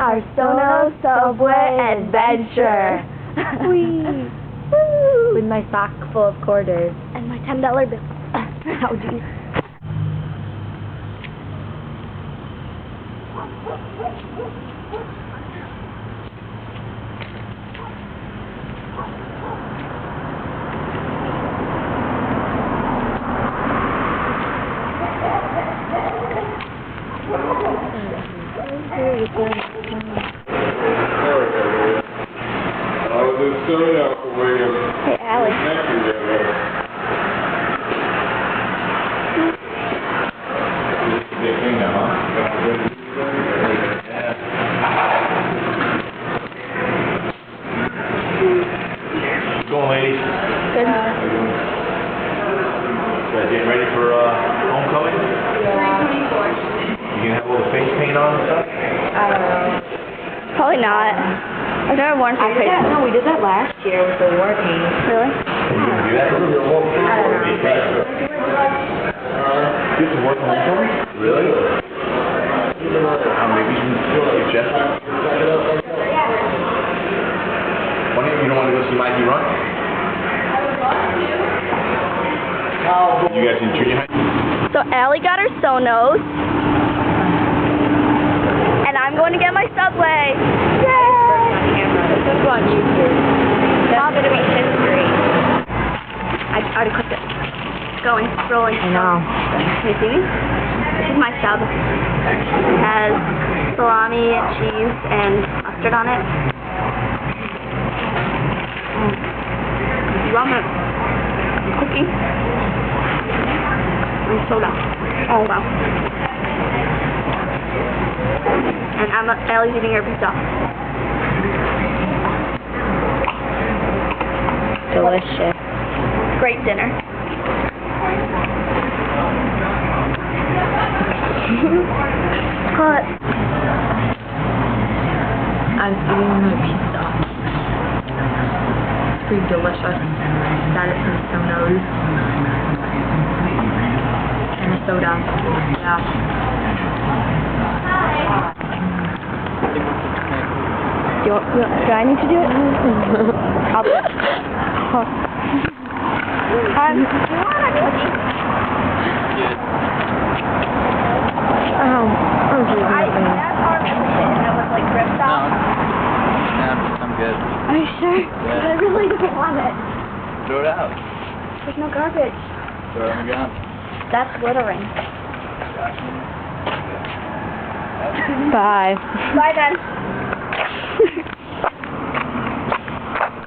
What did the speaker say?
our Sono subway adventure. Whee! With my sock full of quarters. And my $10 bill. Oh, geez. Hey, Allie. Going, ladies? Good. Getting ready for homecoming? You gonna have all the face paint on and stuff? Probably not. I've never worn face paint. No, we did that last year with the war paint. Really? Are you gonna do that? This is working homecoming? Really? Maybe you can suggest it? Why don't you don't want to go see Mikey run? You guys in junior high? So Allie got her Sonos. And I'm going to get my subway. Yay! This is on YouTube. That's going to be history. I already clicked it. It's going. It's rolling. I know. Can you see me? This is my sub. It has salami, cheese, and mustard on it. Yum it. I'm cooking. And soda. Oh, wow. And Allie's eating her pizza. Delicious. Great dinner. Hot. I'm eating my pizza. It's pretty delicious. Got it from Sono's. And a soda. Yeah. Do I need to do it? Probably. Do you want a cookie? That arm and it was like ripped off. I'm good. Are you sure? Yeah. I really don't want it. Throw it out. There's no garbage. Throw it on the ground. That's littering. Bye. Bye then.